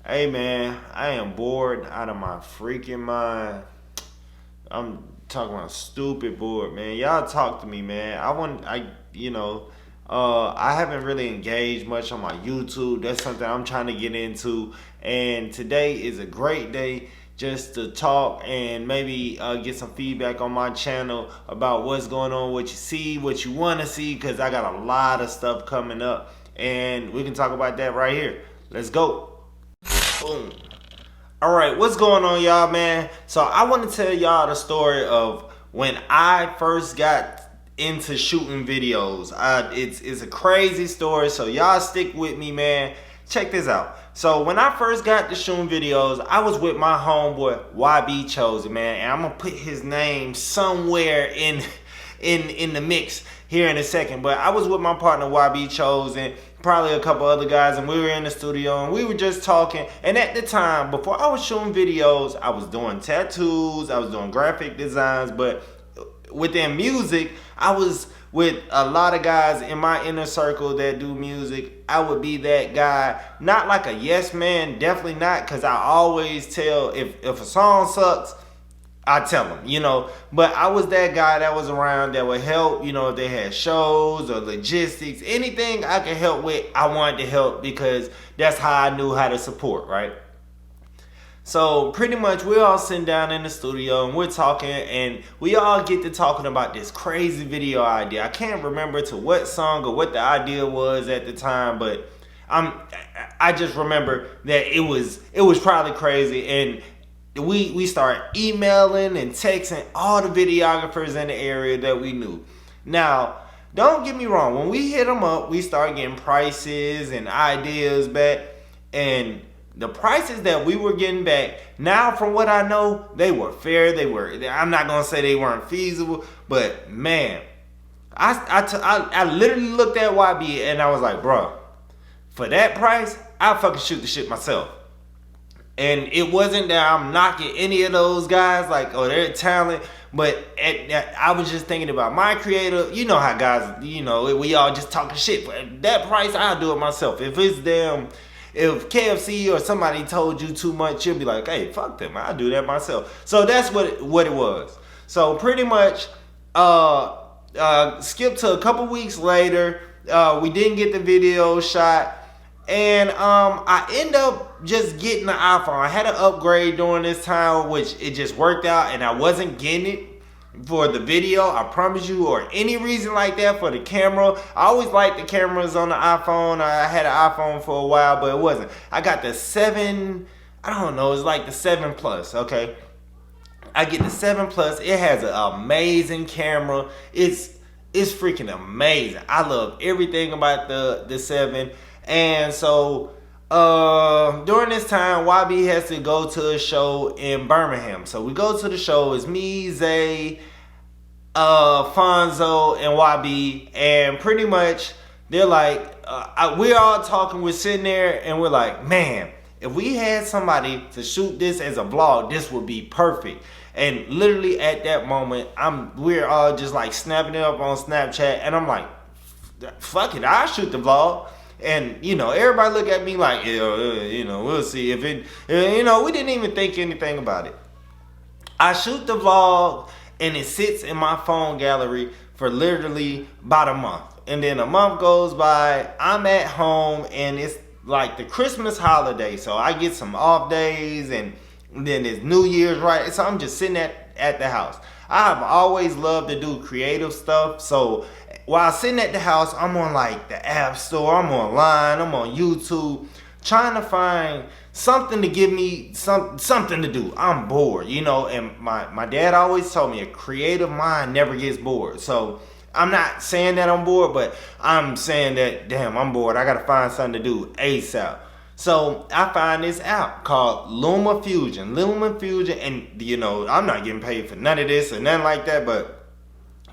Hey man, I am bored out of my freaking mind. I'm talking about stupid bored, man. Y'all talk to me, man. I haven't really engaged much on my YouTube. That's something I'm trying to get into. And today is a great day just to talk and maybe get some feedback on my channel about what's going on, what you see, what you want to see, because I got a lot of stuff coming up. And we can talk about that right here. Let's go. Boom. All right, what's going on, y'all, man? So I want to tell y'all the story of when I first got into shooting videos. It's a crazy story, so y'all stick with me, man. Check this out. So when I first got to shooting videos, I was with my homeboy YB Chosen, man, and I'm gonna put his name somewhere in the mix here in a second. But I was with my partner YB Chosen, probably a couple other guys, and we were in the studio and we were just talking. And at the time, before I was shooting videos, I was doing tattoos, I was doing graphic designs, but within music, I was with a lot of guys in my inner circle that do music. I would be that guy, not like a yes man, definitely not, because I always tell if a song sucks, I tell them. But I was that guy that was around that would help, if they had shows or logistics, anything I could help with, I wanted to help because that's how I knew how to support, right? So pretty much we're all sitting down in the studio and we're talking, and we all get to talking about this crazy video idea. I can't remember to what song or what the idea was at the time, but I just remember that it was probably crazy. And we start emailing and texting all the videographers in the area that we knew. Now, don't get me wrong, when we hit them up, we start getting prices and ideas back, and the prices that we were getting back, now from what I know, they were fair. I'm not gonna say they weren't feasible, but man, I literally looked at YB and I was like, bro, for that price, I'll fucking shoot the shit myself. And it wasn't that I'm knocking any of those guys, like, oh, their talent, but I was just thinking about my creator. You know how guys, we all just talking shit. For that price, I'll do it myself. If KFC or somebody told you too much, you'll be like, hey, fuck them, I'll do that myself. So that's what it was. So pretty much, skip to a couple weeks later, we didn't get the video shot. And I end up just getting the iPhone. I had an upgrade during this time, which it just worked out, and I wasn't getting it for the video, I promise you, or any reason like that for the camera. I always liked the cameras on the iPhone. I had an iPhone for a while, but it wasn't. I got the 7, I don't know, it's like the 7 Plus, okay? I get the 7 Plus. It has an amazing camera. It's freaking amazing. I love everything about the 7. And so during this time, YB has to go to a show in Birmingham. So we go to the show. It's me, Zay, Fonzo, and YB. And pretty much they're like, we're all talking. We're sitting there and we're like, man, if we had somebody to shoot this as a vlog, this would be perfect. And literally at that moment, we're all just like snapping it up on Snapchat. And I'm like, fuck it, I'll shoot the vlog. And, everybody look at me like, we'll see if it, we didn't even think anything about it. I shoot the vlog and it sits in my phone gallery for literally about a month. And then a month goes by, I'm at home and it's like the Christmas holiday. So I get some off days and then it's New Year's, right? So I'm just sitting at the house. I have always loved to do creative stuff. So while sitting at the house, I'm on like the App Store, I'm online, I'm on YouTube, trying to find something to give me something to do. I'm bored, and my dad always told me a creative mind never gets bored. So I'm not saying that I'm bored, but I'm saying that, damn, I'm bored. I gotta find something to do ASAP. So I find this app called LumaFusion. And I'm not getting paid for none of this or nothing like that, but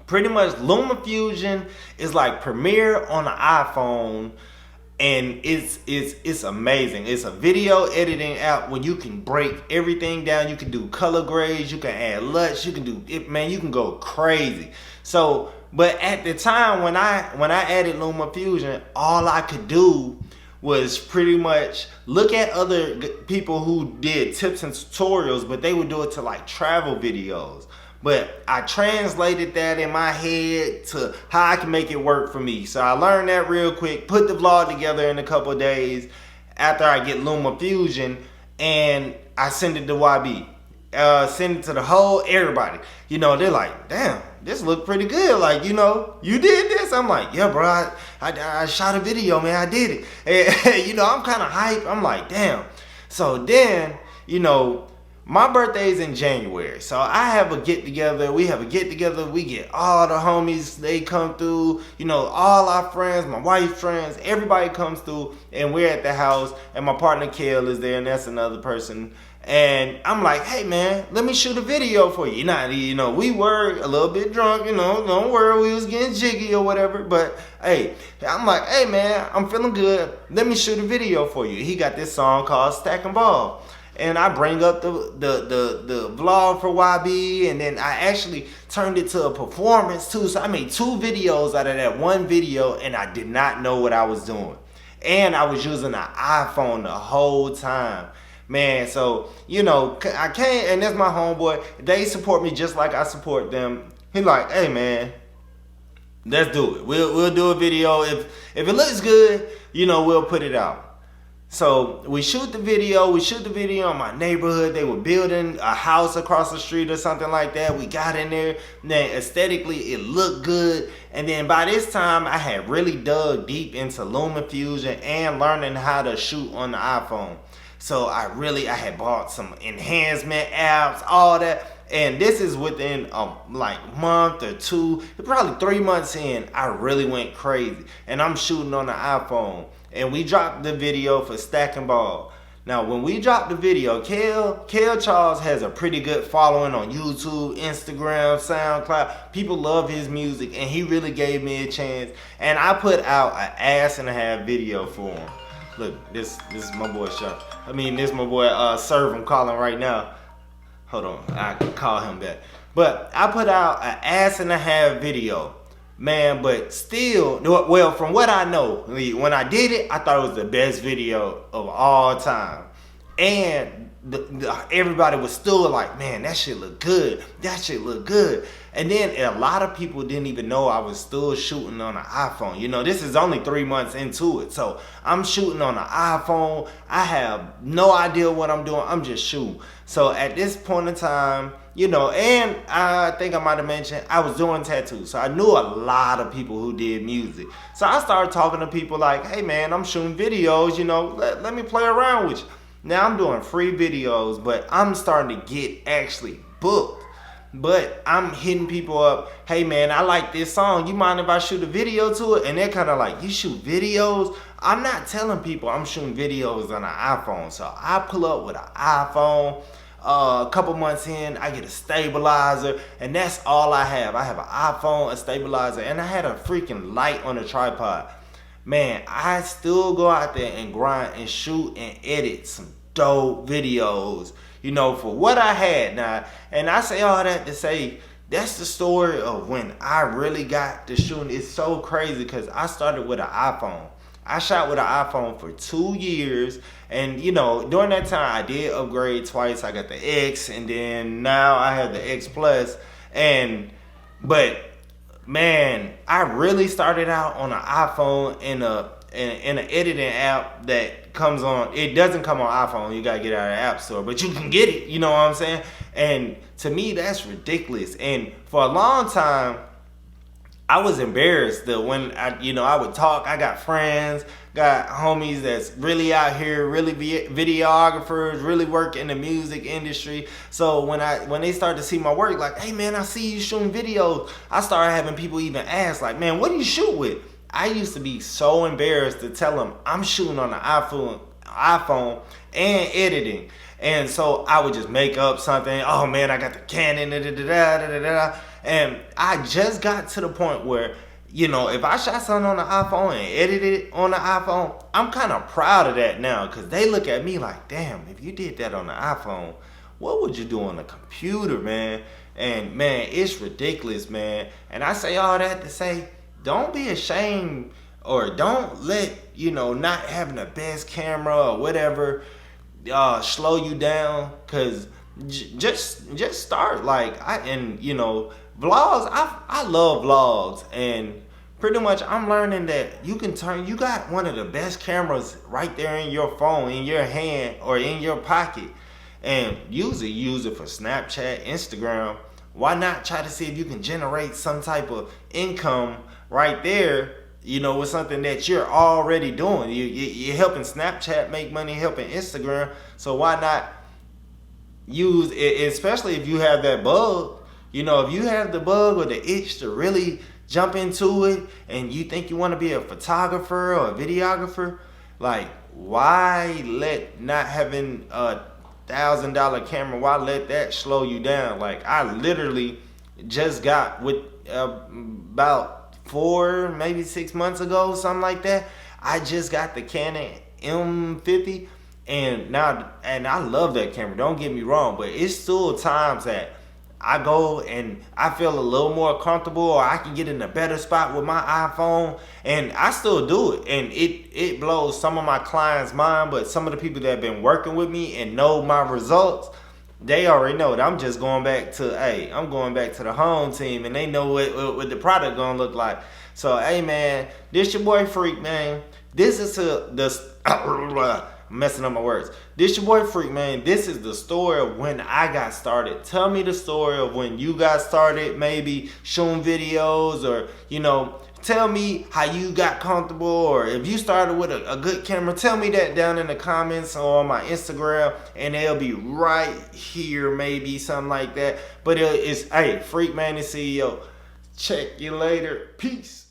pretty much LumaFusion is like Premiere on an iPhone, and it's amazing. It's a video editing app where you can break everything down. You can do color grades, you can add LUTs, you can do it, man, you can go crazy. So, but at the time when I added LumaFusion, all I could do was pretty much look at other people who did tips and tutorials, but they would do it to like travel videos. But I translated that in my head to how I can make it work for me. So I learned that real quick, put the vlog together in a couple of days after I get Luma Fusion, and I send it to YB. Send it to the whole everybody. You know, they're like, damn, this look pretty good. Like, you know, you did this? I'm like, yeah, bro, I shot a video, man. I did it. And, you know, I'm kind of hyped. I'm like, damn. So then, you know, my birthday's in January. So I have a get together. We have a get together. We get all the homies. They come through. You know, all our friends, my wife's friends, everybody comes through. And we're at the house. And my partner, Kel, is there. And that's another person. And I'm like, hey, man, let me shoot a video for you. You know, we were a little bit drunk, you know, don't worry, we was getting jiggy or whatever. But, hey, I'm like, hey, man, I'm feeling good. Let me shoot a video for you. He got this song called Stack and Ball. And I bring up the vlog for YB, and then I actually turned it to a performance, too. So I made 2 videos out of that one video, and I did not know what I was doing. And I was using an iPhone the whole time. Man, so, you know, I can't, and that's my homeboy. They support me just like I support them. He like, hey, man, let's do it. We'll do a video. If it looks good, you know, we'll put it out. So we shoot the video. We shoot the video in my neighborhood. They were building a house across the street or something like that. We got in there. Then aesthetically, it looked good. And then by this time, I had really dug deep into Luma Fusion and learning how to shoot on the iPhone. So I had bought some enhancement apps, all that. And this is within like month or 2, probably 3 months in, I really went crazy. And I'm shooting on the iPhone. And we dropped the video for Stack and Ball. Now, when we dropped the video, Kel Charles has a pretty good following on YouTube, Instagram, SoundCloud. People love his music, and he really gave me a chance. And I put out an ass-and-a-half video for him. Look, this is my boy Sean. This is my boy Serve. I'm calling right now. Hold on, I can call him back. But I put out an ass-and-a-half video. Man, but still, well, from what I know, when I did it, I thought it was the best video of all time. And everybody was still like, man, that shit look good. That shit look good. And then a lot of people didn't even know I was still shooting on an iPhone. You know, this is only 3 months into it. So I'm shooting on an iPhone. I have no idea what I'm doing. I'm just shooting. So at this point in time, you know, and I think I might have mentioned I was doing tattoos. So I knew a lot of people who did music. So I started talking to people like, hey, man, I'm shooting videos. You know, let me play around with you. Now I'm doing free videos, but I'm starting to get actually booked. But I'm hitting people up, hey man, I like this song. You mind if I shoot a video to it? And they're kind of like, you shoot videos? I'm not telling people I'm shooting videos on an iPhone. So I pull up with an iPhone. A couple months in, I get a stabilizer, and that's all I have. I have an iPhone, a stabilizer, and I had a freaking light on a tripod. Man, I still go out there and grind and shoot and edit some dope videos, you know, for what I had now. And I say all that to say, that's the story of when I really got to shooting. It's so crazy because I started with an iPhone. I shot with an iPhone for 2 years. And, you know, during that time, I did upgrade twice. I got the X, and then now I have the X Plus. But man, I really started out on an iPhone in an editing app that comes on. It doesn't come on iPhone. You gotta get it out of the App Store, but you can get it. You know what I'm saying? And to me, that's ridiculous. And for a long time, I was embarrassed that when I would talk. I got friends, got homies that's really out here, really videographers, really work in the music industry. So when they start to see my work, like, hey man, I see you shooting videos, I started having people even ask, like, man, what do you shoot with? I used to be so embarrassed to tell them I'm shooting on the iPhone and editing. And so I would just make up something. Oh man, I got the Canon, and I just got to the point where, you know, if I shot something on the iPhone and edited it on the iPhone, I'm kind of proud of that now, because they look at me like, damn, if you did that on the iPhone, what would you do on the computer, man? And man, it's ridiculous, man. And I say all that to say, don't be ashamed or don't let, not having the best camera or whatever slow you down. Cause just start. Like vlogs, I love vlogs, and pretty much I'm learning that you got one of the best cameras right there in your phone, in your hand, or in your pocket, and use it for Snapchat, Instagram. Why not try to see if you can generate some type of income right there, with something that you're already doing. You're helping Snapchat make money, helping Instagram. So why not use it, especially if you have that bug. If you have the bug or the itch to really jump into it, and you think you want to be a photographer or a videographer, like, why let not having a $1,000 camera, why let that slow you down? Like, I literally just got with about 4, maybe 6 months ago, something like that. I just got the Canon M50, and I love that camera. Don't get me wrong, but it's still times that I go and I feel a little more comfortable, or I can get in a better spot with my iPhone, and I still do it. And it blows some of my clients' mind, but some of the people that have been working with me and know my results, they already know that I'm just going back to, I'm going back to the home team, and they know what the product gonna look like. So, hey man, this your boy Freak, man. This is messing up my words. This your boy Freak, man. This is the story of when I got started. Tell me the story of when you got started, maybe shooting videos, or tell me how you got comfortable, or if you started with a good camera. Tell me that down in the comments or on my Instagram, and it'll be right here, maybe something like that. But it's, FreakmanedaCEO. Check you later. Peace.